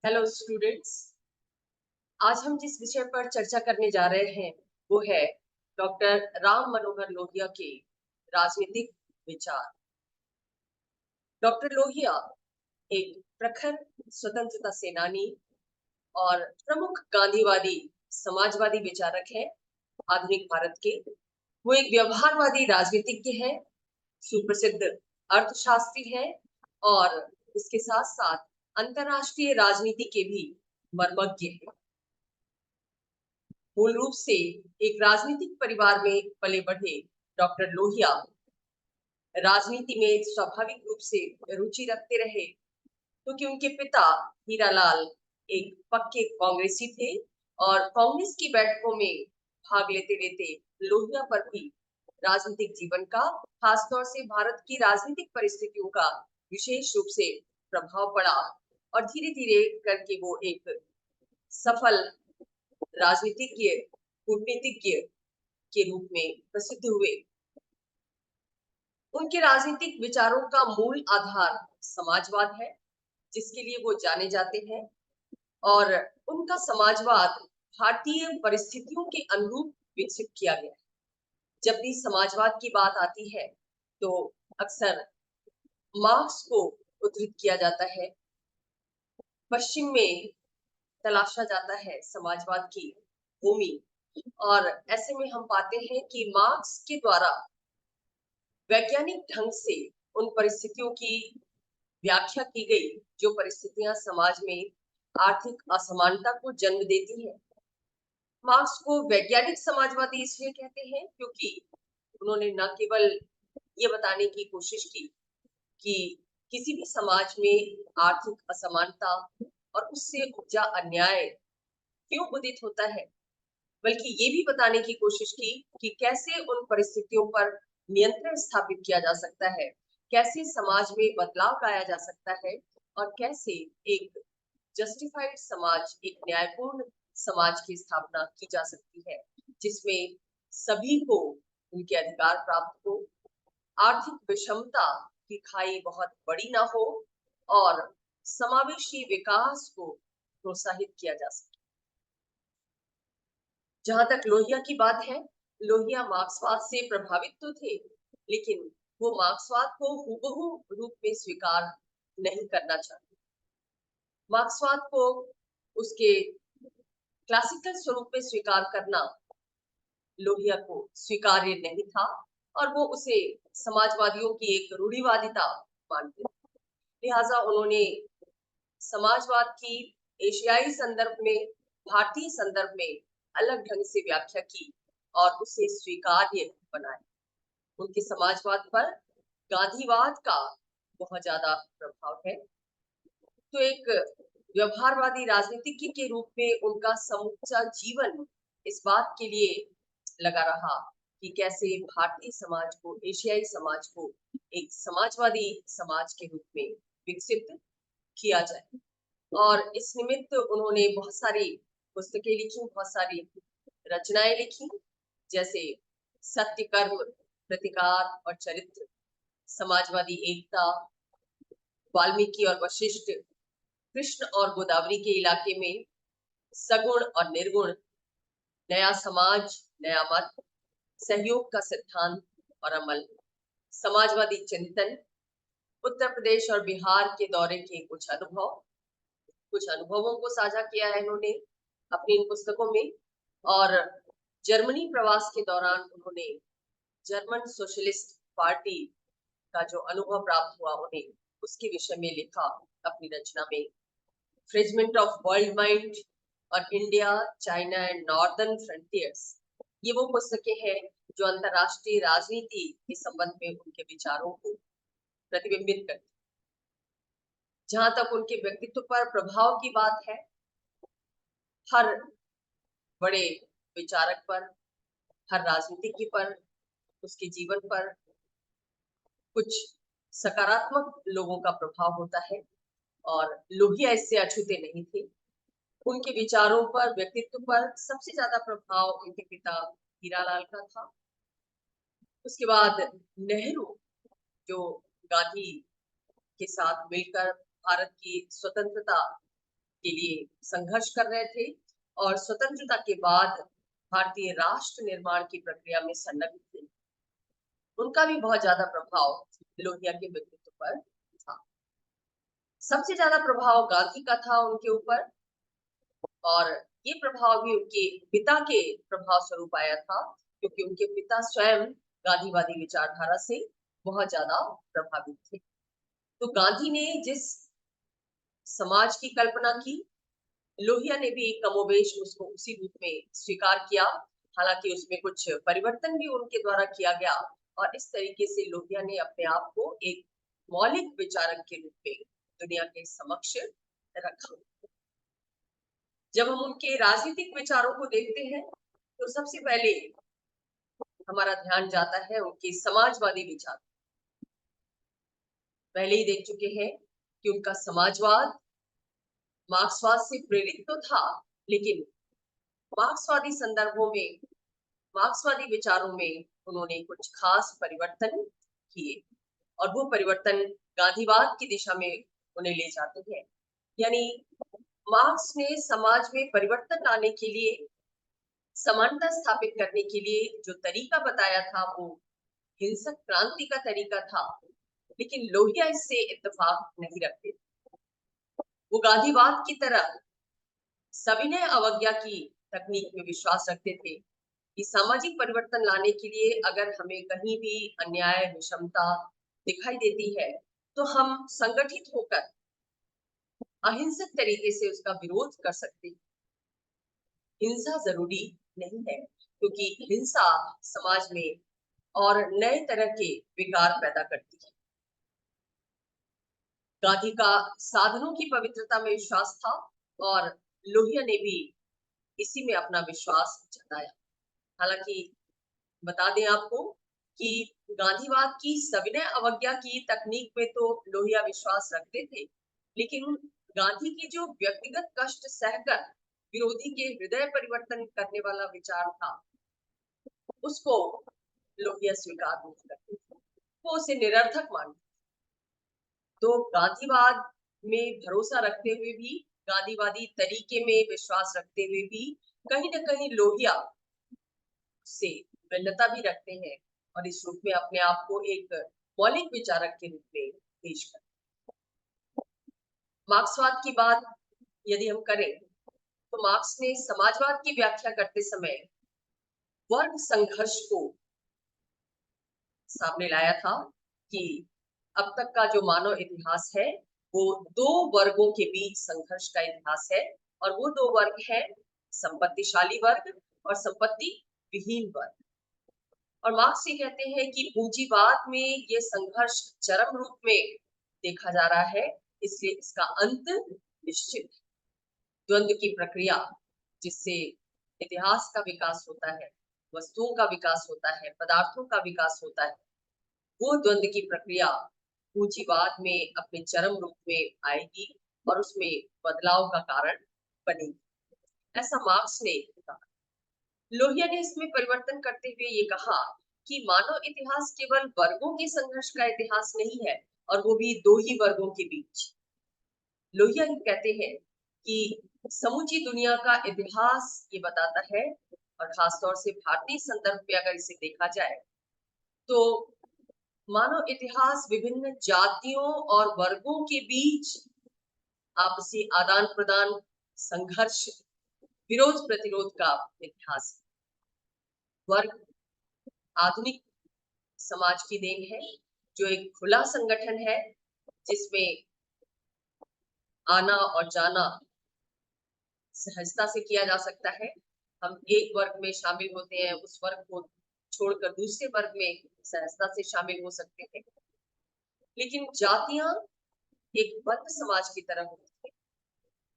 Hello students. आज हम जिस विषय पर चर्चा करने जा रहे हैं वो है डॉक्टर राम मनोहर लोहिया के राजनीतिक विचार। डॉक्टर लोहिया एक प्रखर स्वतंत्रता सेनानी और प्रमुख गांधीवादी समाजवादी विचारक हैं आधुनिक भारत के। वो एक व्यवहारवादी राजनीतिज्ञ है, सुप्रसिद्ध अर्थशास्त्री है और इसके साथ साथ अंतरराष्ट्रीय राजनीति के भी मर्मज्ञ हैं। मूल रूप से एक राजनीतिक परिवार में पले बढ़े डॉक्टर लोहिया राजनीति में स्वाभाविक रूप से रुचि रखते रहे, क्योंकि उनके पिता हीरालाल एक पक्के कांग्रेसी थे और कांग्रेस की बैठकों में भाग लेते लेते लोहिया पर भी राजनीतिक जीवन का, खासतौर से भारत की राजनीतिक परिस्थितियों का विशेष रूप से प्रभाव पड़ा और धीरे धीरे करके वो एक सफल राजनीतिज्ञ, कूटनीतिज्ञ के रूप में प्रसिद्ध हुए। उनके राजनीतिक विचारों का मूल आधार समाजवाद है, जिसके लिए वो जाने जाते हैं और उनका समाजवाद भारतीय परिस्थितियों के अनुरूप विकसित किया गया है। जब भी समाजवाद की बात आती है तो अक्सर मार्क्स को उद्धृत किया जाता है। पश्चिम में तलाशा जाता है समाजवाद की भूमि और ऐसे में हम पाते हैं कि मार्क्स के द्वारा वैज्ञानिक ढंग से उन परिस्थितियों की व्याख्या की गई जो परिस्थितियां समाज में आर्थिक असमानता को जन्म देती हैं। मार्क्स को वैज्ञानिक समाजवादी इसलिए कहते हैं क्योंकि उन्होंने न केवल ये बताने की कोशिश की कि किसी भी समाज में आर्थिक असमानता और उससे उपजा अन्याय क्यों उदित होता है, बल्कि ये भी बताने की कोशिश की कि कैसे उन परिस्थितियों पर नियंत्रण स्थापित किया जा सकता है, कैसे समाज में बदलाव लाया जा सकता है और कैसे एक जस्टिफाइड समाज, एक न्यायपूर्ण समाज की स्थापना की जा सकती है, जिसमें सभी को उनके अधिकार प्राप्त हो, आर्थिक विषमता की खाई बहुत बड़ी ना हो और समावेशी विकास को प्रोत्साहित किया जा सके। जहां तक लोहिया की बात है, लोहिया मार्क्सवाद से प्रभावित तो थे, लेकिन वो मार्क्सवाद को हूबहू रूप में स्वीकार नहीं करना चाहते। मार्क्सवाद को उसके क्लासिकल स्वरूप में स्वीकार करना लोहिया को स्वीकार्य नहीं था और वो उसे समाजवादियों की एक रूढ़िवादिता मानते थे। लिहाजा उन्होंने समाजवाद की एशियाई संदर्भ में, भारतीय संदर्भ में अलग ढंग से व्याख्या की और उसे स्वीकार्य बनाया। उनके समाजवाद पर गांधीवाद का बहुत ज्यादा प्रभाव है। तो एक व्यवहारवादी राजनीतिज्ञ के रूप में उनका समूचा जीवन इस बात के लिए लगा रहा कि कैसे भारतीय समाज को, एशियाई समाज को एक समाजवादी समाज के रूप में विकसित किया जाए। और इस निमित्त उन्होंने बहुत सारी पुस्तकें लिखी, बहुत सारी रचनाएं लिखी, जैसे सत्य, कर्म, प्रतिकार और चरित्र, समाजवादी एकता, वाल्मीकि और वशिष्ठ, कृष्ण और गोदावरी के इलाके में, सगुण और निर्गुण, नया समाज, नया मत, सहयोग का सिद्धांत और अमल, समाजवादी चिंतन, उत्तर प्रदेश और बिहार के दौरे के कुछ अनुभवों को साझा किया है इन्होंने अपनी इन पुस्तकों में। और जर्मनी प्रवास के दौरान उन्होंने जर्मन सोशलिस्ट पार्टी का जो अनुभव प्राप्त हुआ उन्हें, उसके विषय में लिखा अपनी रचना में। फ्रेगमेंट ऑफ वर्ल्ड माइंड और India, China and northern frontiers, ये वो पुस्तकें हैं जो अंतरराष्ट्रीय राजनीति के संबंध में उनके विचारों को प्रतिबिंबित करती। जहां तक उनके व्यक्तित्व पर प्रभाव की बात है, हर बड़े विचारक पर, हर राजनीतिज्ञ पर, उसके जीवन पर कुछ सकारात्मक लोगों का प्रभाव होता है और लोहिया इससे अछूते नहीं थे। उनके विचारों पर, व्यक्तित्व पर सबसे ज्यादा प्रभाव उनके पिता हीरालाल का था। उसके बाद नेहरू, जो गांधी के साथ मिलकर भारत की स्वतंत्रता के लिए संघर्ष कर रहे थे और स्वतंत्रता के बाद भारतीय राष्ट्र निर्माण की प्रक्रिया में संलग्न थे। उनका भी बहुत ज्यादा प्रभाव लोहिया के व्यक्तित्व पर था। सबसे ज्यादा प्रभाव गांधी का था उनके ऊपर, और ये प्रभाव भी उनके पिता के प्रभाव स्वरूप आया था, क्योंकि उनके पिता स्वयं गांधीवादी विचारधारा से बहुत ज्यादा प्रभावित थे। तो गांधी ने जिस समाज की कल्पना की, लोहिया ने भी कमोबेश उसको उसी रूप में स्वीकार किया। हालांकि उसमें कुछ परिवर्तन भी उनके द्वारा किया गया, और इस तरीके से लोहिया ने अपने आप को एक मौलिक विचारक के रूप में दुनिया के समक्ष रखा। जब हम उनके राजनीतिक विचारों को देखते हैं तो सबसे पहले हमारा ध्यान जाता है उनके समाजवादी विचार। पहले ही देख चुके हैं कि उनका समाजवाद मार्क्सवाद से प्रेरित तो था, लेकिन मार्क्सवादी संदर्भों में, मार्क्सवादी विचारों में उन्होंने कुछ खास परिवर्तन किए, और वो परिवर्तन गांधीवाद की दिशा में उन्हें ले जाते हैं। यानी मार्क्स ने समाज में परिवर्तन लाने के लिए, समानता स्थापित करने के लिए जो तरीका बताया था वो हिंसक क्रांति का तरीका था, लेकिन लोहिया इससे इत्तेफाक नहीं रखते। वो गांधीवाद की तरह सविनय अवज्ञा की तकनीक में विश्वास रखते थे कि सामाजिक परिवर्तन लाने के लिए अगर हमें कहीं भी अन्याय, विषमता दिखाई देती है तो हम संगठित होकर अहिंसक तरीके से उसका विरोध कर सकते हैं। हिंसा जरूरी नहीं है, क्योंकि हिंसा समाज में और नए तरह के विकार पैदा करती है। गांधी का साधनों की पवित्रता में विश्वास था, और लोहिया ने भी इसी में अपना विश्वास जताया। हालांकि बता दें आपको कि गांधीवाद की सविनय अवज्ञा की तकनीक में तो लोहिया विश्वास रखते थे, लेकिन गांधी की जो व्यक्तिगत कष्ट सहकर विरोधी के हृदय परिवर्तन करने वाला विचार था, उसको लोहिया स्वीकार नहीं करते थे, वो उसे निरर्थक मानते। तो गांधीवाद में भरोसा रखते हुए भी, गांधीवादी तरीके में विश्वास रखते हुए भी, कहीं ना कहीं लोहिया से भिन्नता भी रखते हैं, और इस रूप में अपने आप को एक मौलिक विचारक के रूप में पेश करते हैं। मार्क्सवाद की बात यदि हम करें तो मार्क्स ने समाजवाद की व्याख्या करते समय वर्ग संघर्ष को सामने लाया था कि अब तक का जो मानव इतिहास है वो दो वर्गों के बीच संघर्ष का इतिहास है, और वो दो वर्ग हैं संपत्तिशाली वर्ग और संपत्ति विहीन वर्ग। और मार्क्स ये कहते हैं कि पूंजीवाद में ये संघर्ष चरम रूप में देखा जा रहा है, इसलिए इसका अंत निश्चित है। द्वंद्व की प्रक्रिया जिससे इतिहास का विकास होता है, वस्तुओं का विकास होता है, पदार्थों का विकास होता है, वो द्वंद्व की प्रक्रिया पूंजीवाद में अपने चरम रूप में आएगी और उसमें बदलाव का कारण बनेगी, ऐसा मार्क्स ने कहा। लोहिया ने इसमें परिवर्तन करते हुए ये कहा कि मानव इतिहास केवल वर्गों के संघर्ष का इतिहास नहीं है, और वो भी दो ही वर्गों के बीच। लोहिया कहते हैं कि समूची दुनिया का इतिहास ये बताता है, और खासतौर से भारतीय संदर्भ में अगर इसे देखा जाए तो मानव इतिहास विभिन्न जातियों और वर्गों के बीच आपसी आदान प्रदान, संघर्ष, विरोध प्रतिरोध का इतिहास। वर्ग आधुनिक समाज की देन है, जो एक खुला संगठन है जिसमें आना और जाना सहजता से किया जा सकता है। हम एक वर्ग में शामिल होते हैं, उस वर्ग को छोड़कर दूसरे वर्ग में सहजता से शामिल हो सकते हैं। लेकिन जातियां एक बंद समाज की तरह होती है।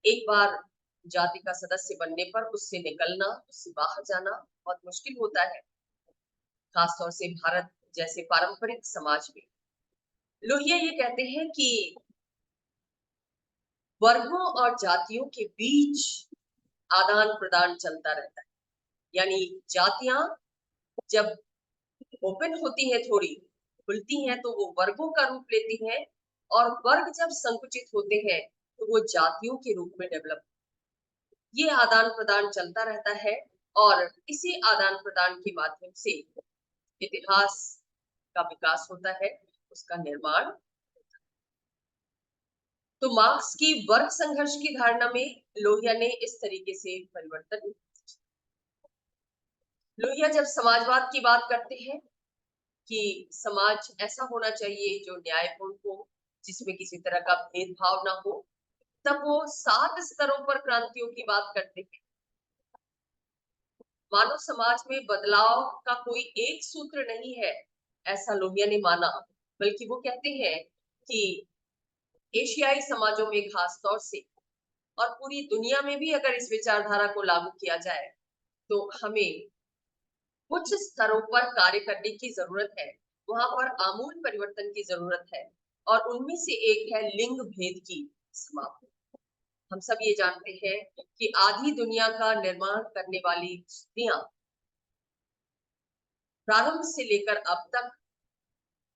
एक बार जाति का सदस्य बनने पर उससे निकलना, उससे बाहर जाना बहुत मुश्किल होता है, खासतौर से भारत जैसे पारंपरिक समाज में। लोहिया ये कहते हैं कि वर्गों और जातियों के बीच आदान प्रदान चलता रहता है। यानी जातियां जब ओपन होती हैं, थोड़ी खुलती हैं, तो वो वर्गों का रूप लेती हैं, और वर्ग जब संकुचित होते हैं तो वो जातियों के रूप में डेवलप। ये आदान प्रदान चलता रहता है और इसी आदान प्रदान के माध्यम से इतिहास का विकास होता है, उसका निर्माण। तो मार्क्स की वर्ग संघर्ष की धारणा में लोहिया ने इस तरीके से परिवर्तन। लोहिया जब समाजवाद की बात करते हैं कि समाज ऐसा होना चाहिए जो न्यायपूर्ण हो, जिसमें किसी तरह का भेदभाव ना हो, तब वो 7 स्तरों पर क्रांतियों की बात करते हैं। मानव समाज में बदलाव का कोई एक सूत्र नहीं है, ऐसा लोहिया ने माना, बल्कि वो कहते हैं कि एशियाई समाजों में खास तौर से और पूरी दुनिया में भी अगर इस विचारधारा को लागू किया जाए तो हमें कुछ स्तरों पर कार्य करने की जरूरत है, वहां पर आमूल परिवर्तन की जरूरत है, और उनमें से एक है लिंग भेद की समाप्ति। हम सब ये जानते हैं कि आधी दुनिया का निर्माण करने वाली स्त्रियां प्रारंभ से लेकर अब तक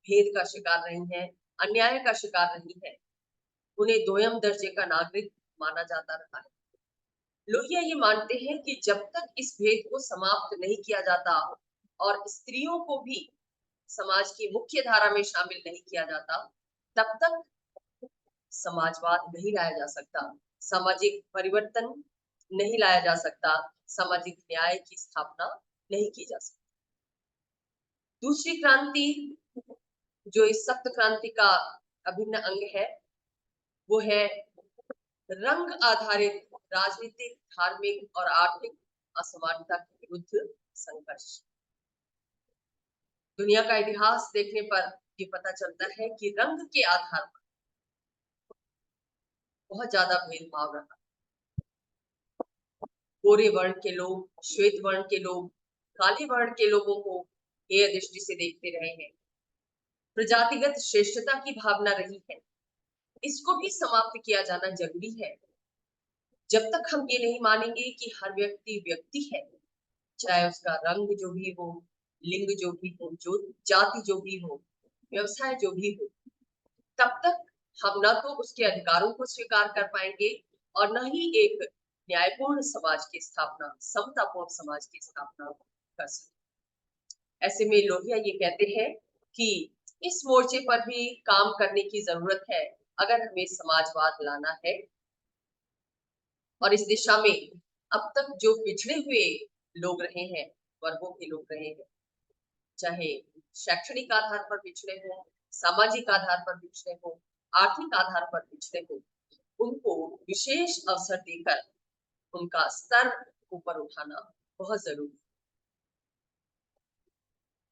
भेद का शिकार रही हैं, अन्याय का शिकार रही हैं, उन्हें दोयम दर्जे का नागरिक माना जाता रहा है। लोहिया ये मानते हैं कि जब तक इस भेद को समाप्त नहीं किया जाता और स्त्रियों को भी समाज की मुख्य धारा में शामिल नहीं किया जाता, तब तक समाजवाद नहीं लाया जा सकता, सामाजिक परिवर्तन नहीं लाया जा सकता, सामाजिक न्याय की स्थापना नहीं की जा सकती। दूसरी क्रांति जो इस सप्त क्रांति का अभिन्न अंग है, वो है रंग आधारित राजनीतिक, धार्मिक और आर्थिक असमानता के विरुद्ध संघर्ष। दुनिया का इतिहास देखने पर ये पता चलता है कि रंग के आधार पर बहुत ज्यादा भेदभाव रहा। गोरे वर्ण के लोग, श्वेत वर्ण के लोग, काले वर्ण के लोगों को हेय दृष्टि से देखते रहे हैं। प्रजातिगत श्रेष्ठता की भावना रही है, इसको भी समाप्त किया जाना जरूरी है। जब तक हम ये नहीं मानेंगे कि हर व्यक्ति व्यक्ति है, चाहे उसका रंग जो भी हो, लिंग जो भी हो, जो जाति जो भी हो, व्यवसाय जो भी हो, तब तक हम न तो उसके अधिकारों को स्वीकार कर पाएंगे और न ही एक न्यायपूर्ण समाज की स्थापना, समतापूर्ण समाज की स्थापना कर सकते। ऐसे में लोहिया ये कहते हैं कि इस मोर्चे पर भी काम करने की जरूरत है अगर हमें समाजवाद लाना है। और इस दिशा में अब तक जो पिछड़े हुए लोग रहे हैं, वर्गों के लोग रहे हैं, चाहे शैक्षणिक आधार पर पिछड़े हो, सामाजिक आधार पर पिछड़े हो, आर्थिक आधार पर पिछड़े हो, उनको विशेष अवसर देकर उनका स्तर ऊपर उठाना बहुत जरूरी है।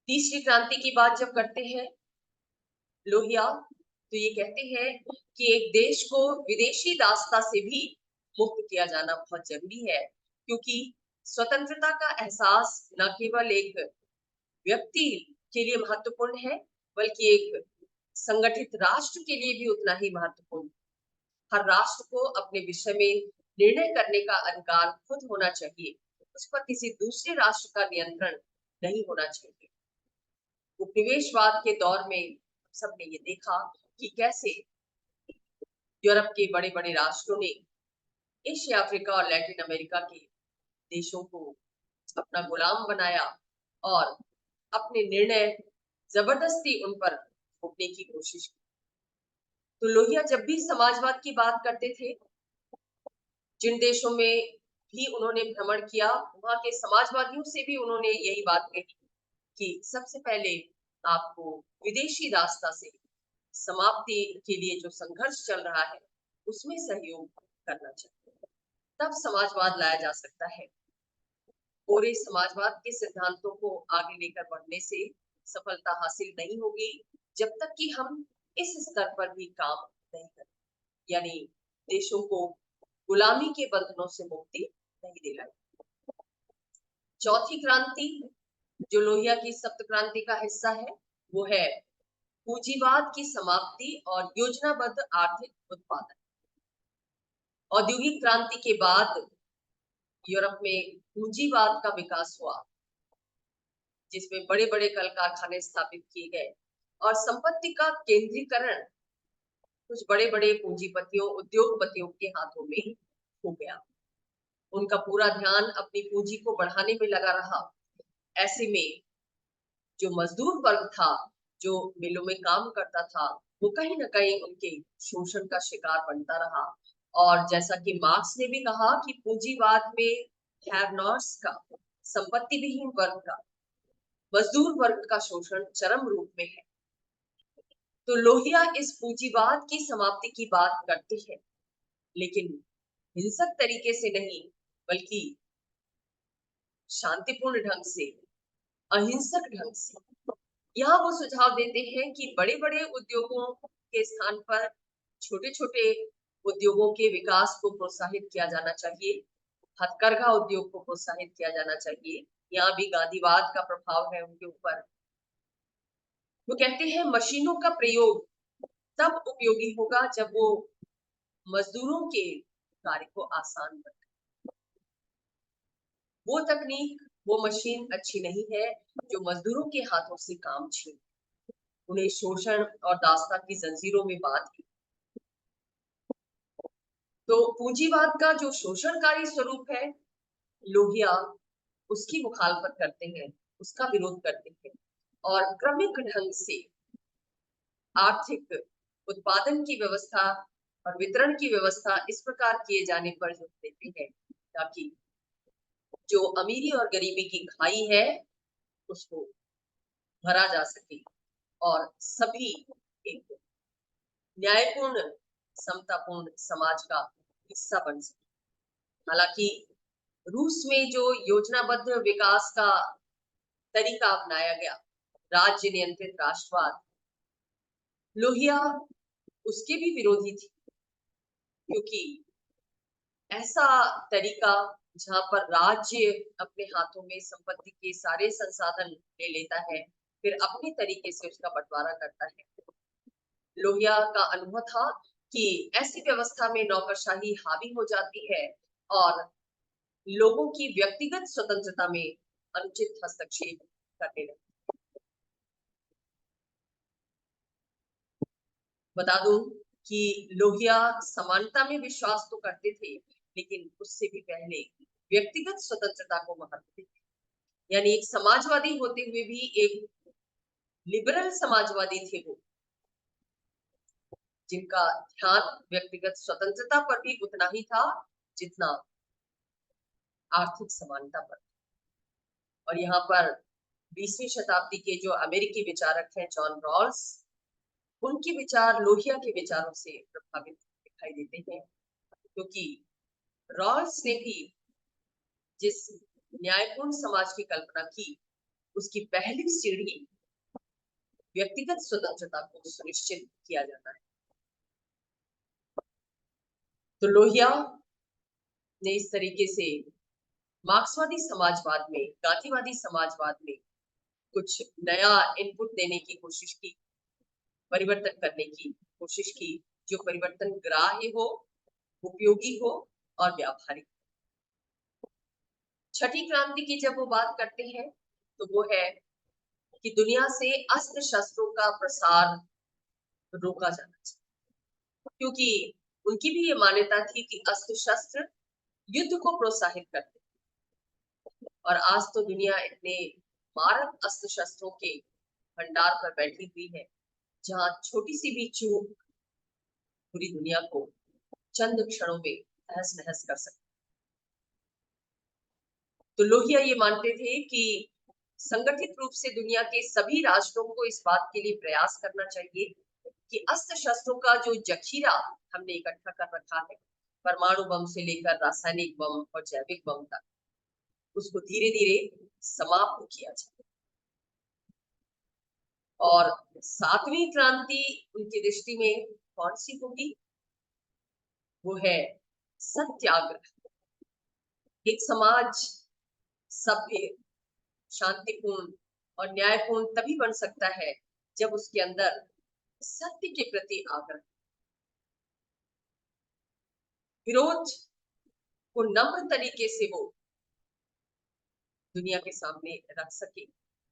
तीसरी क्रांति की बात जब करते हैं लोहिया, तो ये कहते हैं कि एक देश को विदेशी दासता से भी मुक्त किया जाना बहुत जरूरी है, क्योंकि स्वतंत्रता का एहसास न केवल एक व्यक्ति के लिए महत्वपूर्ण है, बल्कि एक संगठित राष्ट्र के लिए भी उतना ही महत्वपूर्ण। हर राष्ट्र को अपने विषय में निर्णय करने का अधिकार खुद होना चाहिए, उस पर किसी दूसरे राष्ट्र का नियंत्रण नहीं होना चाहिए। उपनिवेशवाद के दौर में सबने ये देखा कि कैसे यूरोप के बड़े बड़े राष्ट्रों ने एशिया, अफ्रीका और लैटिन अमेरिका के देशों को अपना गुलाम बनाया और अपने निर्णय जबरदस्ती उन पर थोपने की कोशिश की। तो लोहिया जब भी समाजवाद की बात करते थे, जिन देशों में भी उन्होंने भ्रमण किया, वहां के समाजवादियों से भी उन्होंने यही बात कही कि सबसे पहले आपको विदेशी रास्ता से समाप्ति के लिए जो संघर्ष चल रहा है उसमें सहयोग करना चाहिए, तब समाजवाद लाया जा सकता है। पूरे समाजवाद के सिद्धांतों को आगे लेकर बढ़ने से सफलता हासिल नहीं होगी जब तक कि हम इस स्तर पर भी काम नहीं करें, यानी देशों को गुलामी के बंधनों से मुक्ति नहीं दिलाई। चौथी क्रांति जो लोहिया की सप्त क्रांति का हिस्सा है, वो है पूंजीवाद की समाप्ति और योजनाबद्ध आर्थिक उत्पादन। औद्योगिक क्रांति के बाद यूरोप में पूंजीवाद का विकास हुआ, जिसमें बड़े बड़े कल कारखाने स्थापित किए गए और संपत्ति का केंद्रीकरण कुछ बड़े बड़े पूंजीपतियों उद्योगपतियों के हाथों में हो गया। उनका पूरा ध्यान अपनी पूंजी को बढ़ाने में लगा रहा। ऐसे में जो मजदूर वर्ग था, जो मिलों में काम करता था, वो कहीं ना कहीं उनके शोषण का शिकार बनता रहा। और जैसा कि मार्क्स ने भी कहा कि पूंजीवाद में हैव नॉट्स का, संपत्ति विहीन वर्ग का, मजदूर वर्ग का शोषण चरम रूप में है। तो लोहिया इस पूंजीवाद की समाप्ति की बात करते हैं, लेकिन हिंसक तरीके से नहीं, बल्कि शांतिपूर्ण ढंग से, अहिंसक ढंग से। यहाँ वो सुझाव देते हैं कि बड़े बड़े उद्योगों के स्थान पर छोटे छोटे उद्योगों के विकास को प्रोत्साहित किया जाना चाहिए। हथकरघा उद्योग को प्रोत्साहित किया जाना चाहिए। यहाँ भी गांधीवाद का प्रभाव है उनके ऊपर। वो कहते हैं मशीनों का प्रयोग तब उपयोगी होगा जब वो मजदूरों के कार्य को आसान बनाए। वो तकनीक, वो मशीन अच्छी नहीं है जो मजदूरों के हाथों से काम छीन, उन्हें शोषण और दासता की जंजीरों में बांध के। तो पूंजीवाद का जो शोषणकारी स्वरूप है, लोहिया उसकी मुखालफत करते हैं, उसका विरोध करते हैं और क्रमिक ढंग से आर्थिक उत्पादन की व्यवस्था और वितरण की व्यवस्था इस प्रकार किए जाने पर जोर देते हैं ताकि जो अमीरी और गरीबी की खाई है उसको भरा जा सके और सभी एक न्यायपूर्ण समतापूर्ण समाज का हिस्सा बन सके। हालांकि रूस में जो योजनाबद्ध विकास का तरीका अपनाया गया, राज्य नियंत्रित राष्ट्रवाद, लोहिया उसके भी विरोधी थी, क्योंकि ऐसा तरीका जहां पर राज्य अपने हाथों में संपत्ति के सारे संसाधन ले लेता है, फिर अपने तरीके से उसका बंटवारा करता है। लोहिया का अनुभव था कि ऐसी व्यवस्था में नौकरशाही हावी हो जाती है और लोगों की व्यक्तिगत स्वतंत्रता में अनुचित हस्तक्षेप करने लगे। बता दूं कि लोहिया समानता में विश्वास तो करते थे, लेकिन उससे भी पहले व्यक्तिगत स्वतंत्रता को महत्व देते। यानी एक समाजवादी होते हुए भी एक लिबरल समाजवादी थे वो, जिनका ध्यान व्यक्तिगत स्वतंत्रता पर भी उतना ही था जितना आर्थिक समानता पर। और यहाँ पर 20वीं शताब्दी के जो अमेरिकी विचारक हैं जॉन रॉल्स, उनके विचार लोहिया के विचारों से प्रभावित दिखाई देते हैं, क्योंकि रॉल्स ने भी जिस न्यायपूर्ण समाज की कल्पना की, उसकी पहली सीढ़ी व्यक्तिगत स्वतंत्रता को सुनिश्चित किया जाता है। तो लोहिया ने इस तरीके से मार्क्सवादी समाजवाद में, गांधीवादी समाजवाद में कुछ नया इनपुट देने की कोशिश की, परिवर्तन करने की कोशिश की, जो परिवर्तन ग्राह्य हो, उपयोगी हो और व्यावहारिक। छठी क्रांति की जब वो बात करते हैं तो वो है कि दुनिया से अस्त्र शस्त्रों का प्रसार रोका जाना चाहिए, क्योंकि उनकी भी ये मान्यता थी कि अस्त्र शस्त्र युद्ध को प्रोत्साहित करते। और आज तो दुनिया इतने मारक अस्त्र शस्त्रों के भंडार पर बैठी हुई है, जहां छोटी सी भी चूक पूरी दुनिया को चंद क्षणों में तहस नहस कर सकती। तो लोहिया ये मानते थे कि संगठित रूप से दुनिया के सभी राष्ट्रों को इस बात के लिए प्रयास करना चाहिए कि अस्त्र शस्त्रों का जो जखीरा हमने इकट्ठा कर रखा है, परमाणु बम से लेकर रासायनिक बम और जैविक बम तक, उसको धीरे धीरे समाप्त किया जाए। और 7वीं क्रांति उनकी दृष्टि में कौन सी होगी? वो है सत्याग्रह। एक समाज सभ्य, शांतिपूर्ण और न्यायपूर्ण तभी बन सकता है जब उसके अंदर सत्य के प्रति आग्रह, विरोध को नम्र तरीके से वो दुनिया के सामने रख सके।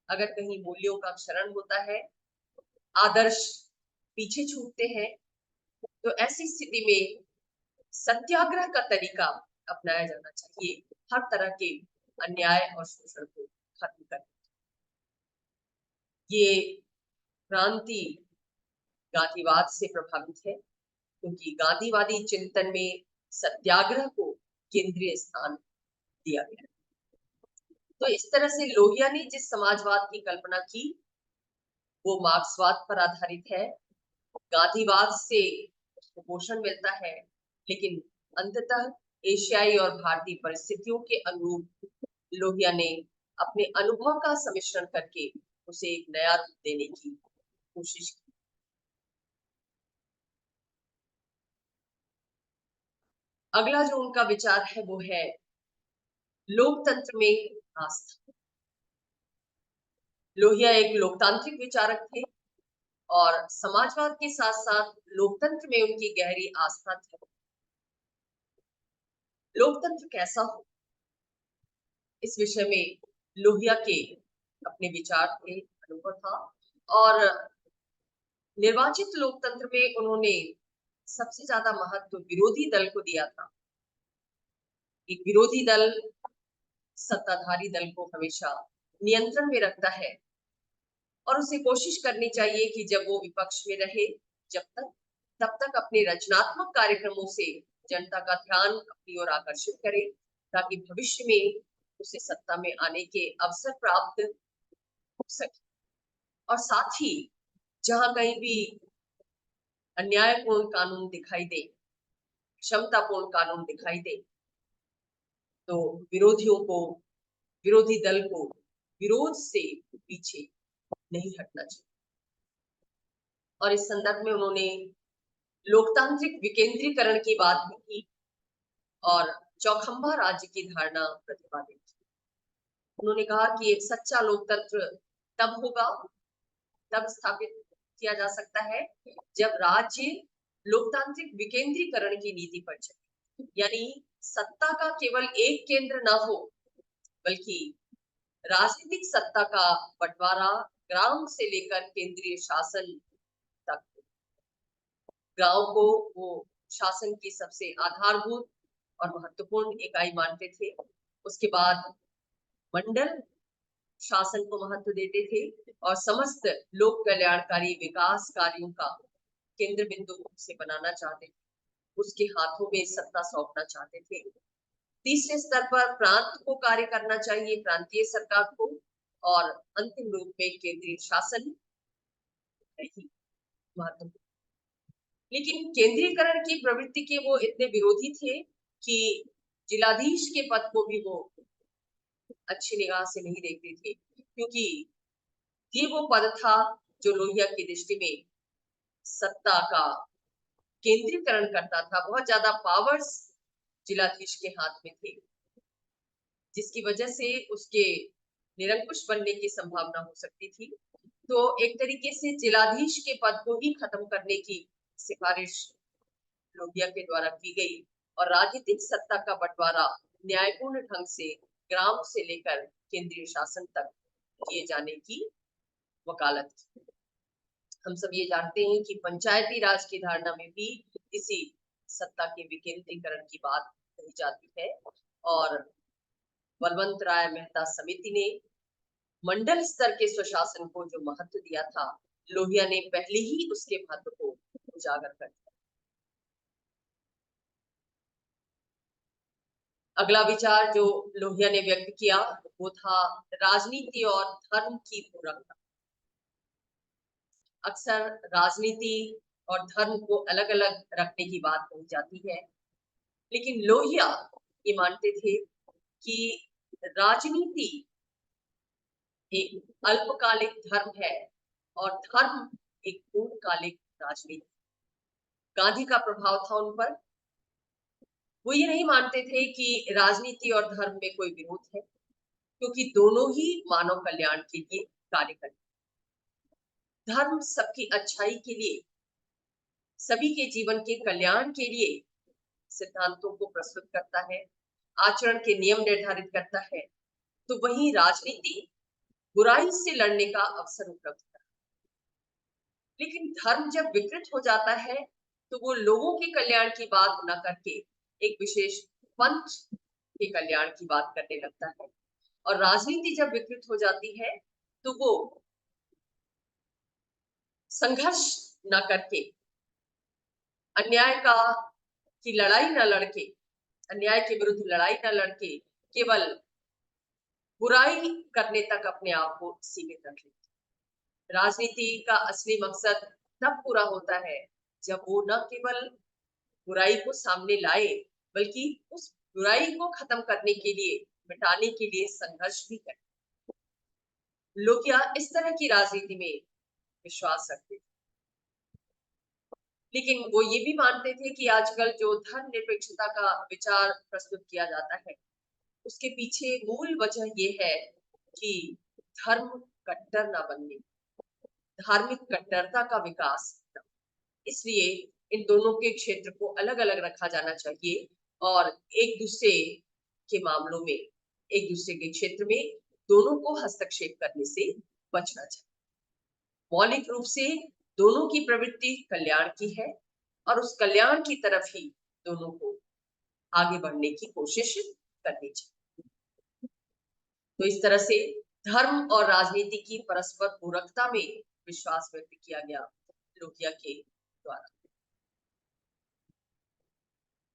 अगर कहीं मूल्यों का क्षरण होता है, आदर्श पीछे छूटते हैं, तो ऐसी स्थिति में सत्याग्रह का तरीका अपनाया जाना चाहिए हर तरह के अन्याय और शोषण को खत्म करने। ये क्रांति गांधीवाद से प्रभावित है क्योंकि गांधीवादी चिंतन में सत्याग्रह को केंद्रीय स्थान दिया गया। तो इस तरह से लोहिया ने जिस समाजवाद की कल्पना की वो मार्क्सवाद पर आधारित है। गांधीवाद से उसको पोषण मिलता है, लेकिन अंततः एशियाई और भारतीय परिस्थितियों के अनुरूप लोहिया ने अपने अनुभव का सम्मिश्रण करके उसे एक नया रूप देने की कोशिश की। अगला जो उनका विचार है वो है लोकतंत्र में आस्था। लोहिया एक लोकतांत्रिक विचारक थे और समाजवाद के साथ साथ लोकतंत्र में उनकी गहरी आस्था थी। लोकतंत्र कैसा हो, इस विषय में लोहिया के अपने विचार थे, अनुभव था। और निर्वाचित लोकतंत्र में उन्होंने सबसे ज्यादा महत्व विरोधी दल को दिया था। एक विरोधी दल सत्ताधारी दल को हमेशा नियंत्रण में रखता है और उसे कोशिश करनी चाहिए कि जब वो विपक्ष में रहे तब तक अपने रचनात्मक कार्यक्रमों से जनता का ध्यान अपनी ओर आकर्षित करे ताकि भविष्य में उसे सत्ता में आने के अवसर प्राप्त हो सके। और साथ ही जहां कहीं भी अन्यायपूर्ण कानून दिखाई दे, क्षमतापूर्ण कानून दिखाई दे, तो विरोधी दल को विरोध से पीछे नहीं हटना चाहिए। और इस संदर्भ में उन्होंने लोकतांत्रिक विकेंद्रीकरण की बात भी की और चौखंबा राज्य की धारणा प्रतिपादित की। उन्होंने कहा कि एक सच्चा लोकतंत्र तब होगा, तब स्थापित किया जा सकता है जब राज्य लोकतांत्रिक विकेंद्रीकरण की नीति पर चले, यानी सत्ता का केवल एक केंद्र ना हो बल्कि राजनीतिक सत्ता का बंटवारा ग्राम से लेकर केंद्रीय शासन तक। गांव को वो शासन की सबसे आधारभूत और महत्वपूर्ण इकाई मानते थे। उसके बाद मंडल शासन को महत्व देते थे और समस्त लोक कल्याणकारी विकास कार्यों का केंद्र बिंदु से बनाना चाहते थे, उसके हाथों में सत्ता सौंपना चाहते थे। तीसरे स्तर पर प्रांत को कार्य करना चाहिए, प्रांतीय सरकार को, और अंतिम रूप में केंद्रीय शासन महत्वपूर्ण। लेकिन केंद्रीकरण की प्रवृत्ति के वो इतने विरोधी थे कि जिलाधीश के पद को भी वो अच्छी निगाह से नहीं देखते थे, क्योंकि ये वो पद था जो लोहिया की दृष्टि में सत्ता का केंद्रीकरण करता था। बहुत ज्यादा पावर्स जिलाधीश के हाथ में थे, जिसकी वजह से उसके निरंकुश बनने की संभावना हो सकती थी। तो एक तरीके से जिलाधीश के पद को ही खत्म करने की सिफारिश लोहिया के द्वारा की गई और राजनीतिक सत्ता का बंटवारा न्यायपूर्ण ढंग से ग्राम से लेकर केंद्रीय शासन तक किए जाने की वकालत की। हम सब ये जानते हैं कि पंचायती राज की धारणा में भी इसी सत्ता के विकेंद्रीकरण की बात कही जाती है और बलवंत राय मेहता समिति ने मंडल स्तर के स्वशासन को जो महत्व दिया था, लोहिया ने पहले ही उसके महत्व को उजागर कर दिया। अगला विचार जो लोहिया ने व्यक्त किया वो था राजनीति और धर्म की पूरकता। अक्सर राजनीति और धर्म को अलग अलग रखने की बात कही जाती है, लेकिन लोहिया ये मानते थे कि राजनीति एक अल्पकालिक धर्म है और धर्म एक पूर्णकालिक राजनीति। गांधी का प्रभाव था उन पर। वो ये नहीं मानते थे कि राजनीति और धर्म में कोई विरोध है, क्योंकि दोनों ही मानव कल्याण के लिए कार्य करते हैं। धर्म सबकी अच्छाई के लिए, सभी के जीवन के कल्याण के लिए सिद्धांतों को प्रस्तुत करता है, आचरण के नियम निर्धारित करता है। तो वही राजनीति बुराई से लड़ने का अवसर उपलब्ध करता है। लेकिन धर्म जब विकृत हो जाता है तो वो लोगों के कल्याण की बात न करके एक विशेष पंथ के कल्याण की बात करने लगता है। और राजनीति जब विकृत हो जाती है तो वो संघर्ष न करके, अन्याय का की लड़ाई न लड़के, अन्याय के विरुद्ध लड़ाई न लड़के केवल बुराई करने तक अपने आप को सीमित रख लेते। राजनीति का असली मकसद तब पूरा होता है जब वो न केवल बुराई को सामने लाए बल्कि उस बुराई को खत्म करने के लिए, मिटाने के लिए संघर्ष भी करे। लोहिया इस तरह की राजनीति में विश्वास रखते थे, लेकिन वो ये भी मानते थे कि आजकल जो धर्मनिरपेक्षता का विचार प्रस्तुत किया जाता है उसके पीछे मूल वजह ये है कि धर्म कट्टर ना बनने, धार्मिक कट्टरता का विकास न। इसलिए इन दोनों के क्षेत्र को अलग अलग रखा जाना चाहिए और एक दूसरे के मामलों में, एक दूसरे के क्षेत्र में दोनों को हस्तक्षेप करने से बचना चाहिए। मौलिक रूप से दोनों की प्रवृत्ति कल्याण की है और उस कल्याण की तरफ ही दोनों को आगे बढ़ने की कोशिश करनी चाहिए। तो इस तरह से धर्म और राजनीति की परस्पर पूरकता में विश्वास व्यक्त किया गया लोहिया के द्वारा।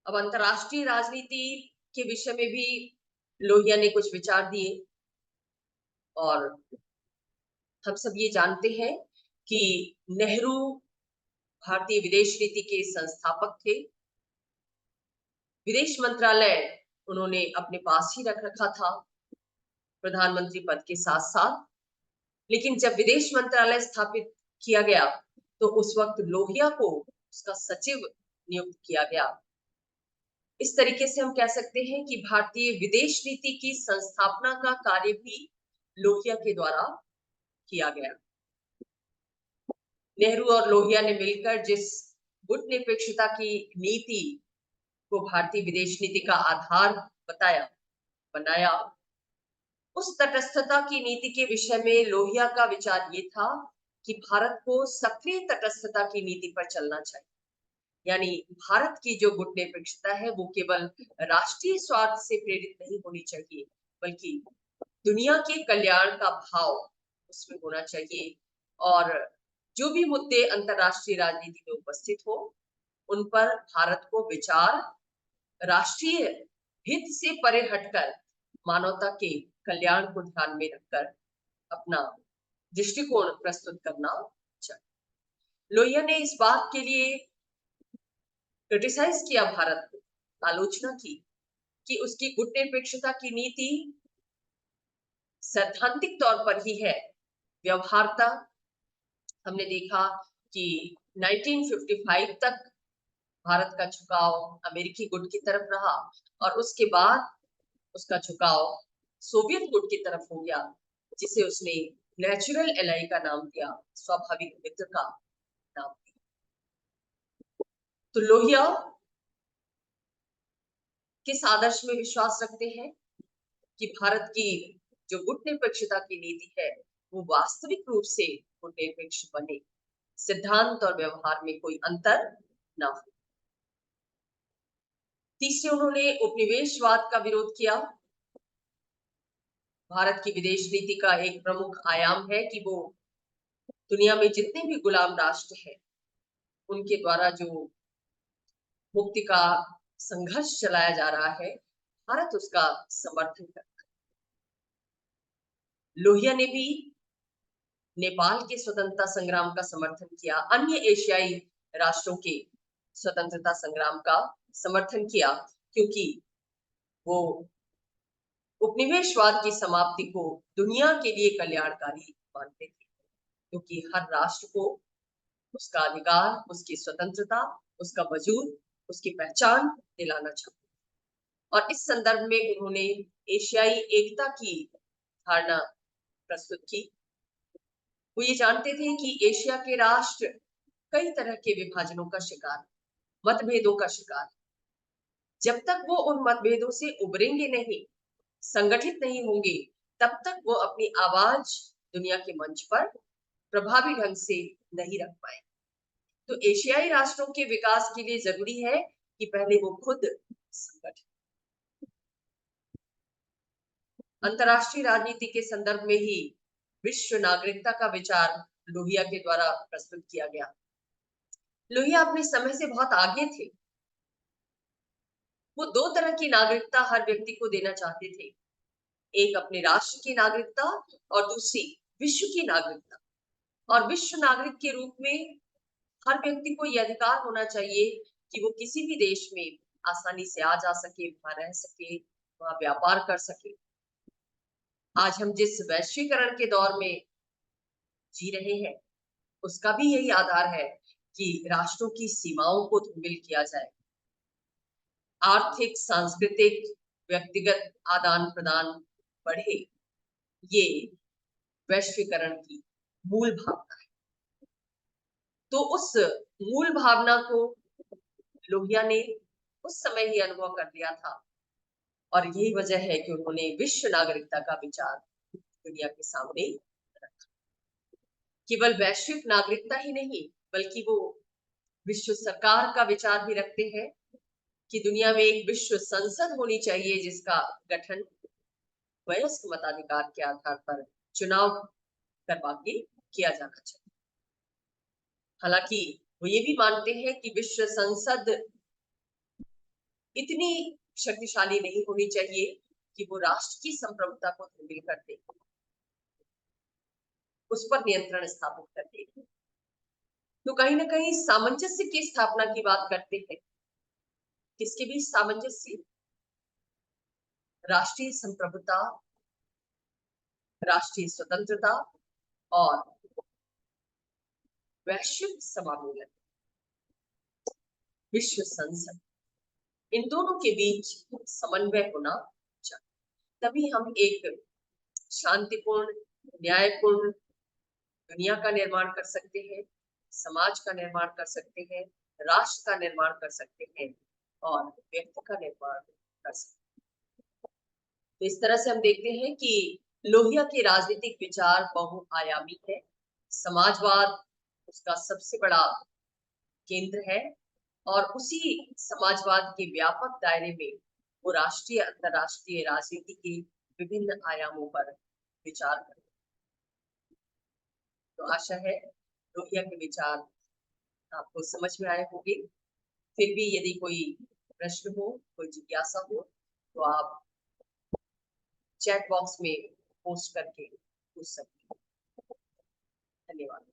अब अंतरराष्ट्रीय राजनीति के विषय में भी लोहिया ने कुछ विचार दिए और हम सब ये जानते हैं कि नेहरू भारतीय विदेश नीति के संस्थापक थे। विदेश मंत्रालय उन्होंने अपने पास ही रख रखा था प्रधानमंत्री पद के साथ साथ, लेकिन जब विदेश मंत्रालय स्थापित किया गया तो उस वक्त लोहिया को उसका सचिव नियुक्त किया गया। इस तरीके से हम कह सकते हैं कि भारतीय विदेश नीति की संस्थापना का कार्य भी लोहिया के द्वारा किया गया। नेहरू और लोहिया ने मिलकर जिस गुटनिरपेक्षता की नीति को भारतीय विदेश नीति का आधार बनाया, उस तटस्थता की नीति के विषय में लोहिया का विचार ये था कि भारत को सक्रिय तटस्थता की नीति पर चलना चाहिए। यानी भारत की जो गुटनिरपेक्षता है वो केवल राष्ट्रीय स्वार्थ से प्रेरित नहीं होनी चाहिए बल्कि दुनिया के कल्याण का भाव उसमें होना चाहिए और जो भी मुद्दे अंतरराष्ट्रीय राजनीति में उपस्थित हो उन पर भारत को विचार राष्ट्रीय हित से परे हटकर मानवता के कल्याण को ध्यान में रखकर अपना दृष्टिकोण प्रस्तुत करना चाहिए। लोहिया ने इस बात के लिए क्रिटिसाइज किया भारत को, आलोचना की कि उसकी गुटनिरपेक्षता की नीति सैद्धांतिक तौर पर ही है, व्यवहारता हमने देखा कि 1955 तक भारत का झुकाव अमेरिकी गुट की तरफ रहा और उसके बाद उसका झुकाव सोवियत गुट की तरफ हो गया, जिसे उसने नेचुरल एलाई का नाम दिया, स्वाभाविक मित्र का नाम दिया। तो लोहिया किस आदर्श में विश्वास रखते हैं कि भारत की जो गुटनिरपेक्षता की नीति है वो वास्तविक रूप से गुटनिरपेक्ष बने, सिद्धांत और व्यवहार में कोई अंतर ना हो। तीसरे उन्होंने उपनिवेशवाद का विरोध किया। भारत की विदेश नीति का एक प्रमुख आयाम है कि वो दुनिया में जितने भी गुलाम राष्ट्र हैं उनके द्वारा जो मुक्ति का संघर्ष चलाया जा रहा है भारत उसका समर्थन करता है। लोहिया ने भी नेपाल के स्वतंत्रता संग्राम का समर्थन किया, अन्य एशियाई राष्ट्रों के स्वतंत्रता संग्राम का समर्थन किया क्योंकि वो उपनिवेशवाद की समाप्ति को दुनिया के लिए कल्याणकारी मानते थे, क्योंकि हर राष्ट्र को उसका अधिकार, उसकी स्वतंत्रता, उसका वजूद, उसकी पहचान दिलाना चाहते। और इस संदर्भ में उन्होंने एशियाई एकता की धारणा प्रस्तुत की। वो ये जानते थे कि एशिया के राष्ट्र कई तरह के विभाजनों का शिकार, मतभेदों का शिकार। जब तक वो उन मतभेदों से उबरेंगे नहीं, संगठित नहीं होंगे, तब तक वो अपनी आवाज दुनिया के मंच पर प्रभावी ढंग से नहीं रख पाए। तो एशियाई राष्ट्रों के विकास के लिए जरूरी है कि पहले वो खुद संगठित। अंतर्राष्ट्रीय राजनीति के संदर्भ में ही विश्व नागरिकता का विचार लोहिया के द्वारा प्रस्तुत किया गया। लोहिया अपने समय से बहुत आगे थे। वो दो तरह की नागरिकता हर व्यक्ति को देना चाहते थे, एक अपने राष्ट्र की नागरिकता और दूसरी विश्व की नागरिकता। और विश्व नागरिक के रूप में हर व्यक्ति को यह अधिकार होना चाहिए कि वो किसी भी देश में आसानी से आ जा सके, वहां रह सके, वहां व्यापार कर सके। आज हम जिस वैश्वीकरण के दौर में जी रहे हैं, उसका भी यही आधार है कि राष्ट्रों की सीमाओं को धूमिल किया जाए। आर्थिक, सांस्कृतिक, व्यक्तिगत आदान प्रदान बढ़े, ये वैश्वीकरण की मूल भावना है। तो उस मूल भावना को लोहिया ने उस समय ही अनुभव कर लिया था और यही वजह है कि उन्होंने विश्व नागरिकता का विचार दुनिया के सामने रखा। केवल वैश्विक नागरिकता ही नहीं, बल्कि वो विश्व सरकार का विचार भी रखते हैं कि दुनिया में एक विश्व संसद होनी चाहिए जिसका गठन वयस्क मताधिकार के आधार पर चुनाव करवा के किया जाना चाहिए। हालांकि वो ये भी मानते हैं कि विश्व संसद इतनी शक्तिशाली नहीं होनी चाहिए कि वो राष्ट्र की संप्रभुता को धूमिल कर दे, उस पर नियंत्रण स्थापित कर दे। तो कहीं ना कहीं सामंजस्य की स्थापना की बात करते हैं। किसके बीच सामंजस्य? राष्ट्रीय संप्रभुता, राष्ट्रीय स्वतंत्रता और वैश्विक समावेलन, विश्व संसद, इन दोनों के बीच समन्वय होना चाहिए। तभी हम एक शांतिपूर्ण, न्यायपूर्ण दुनिया का निर्माण कर सकते हैं, समाज का निर्माण कर सकते हैं, राष्ट्र का निर्माण कर सकते हैं और व्यक्ति का निर्माण कर सकते हैं। तो इस तरह से हम देखते हैं कि लोहिया के राजनीतिक विचार बहुआयामी है। समाजवाद उसका सबसे बड़ा केंद्र है और उसी समाजवाद के व्यापक दायरे में वो राष्ट्रीय, अंतरराष्ट्रीय राजनीति के विभिन्न आयामों पर विचार करते हैं। तो आशा है लोहिया के विचार आपको समझ में आए होंगे। फिर भी यदि कोई प्रश्न हो, कोई जिज्ञासा हो, तो आप चैट बॉक्स में पोस्ट करके पूछ सकते हैं। धन्यवाद।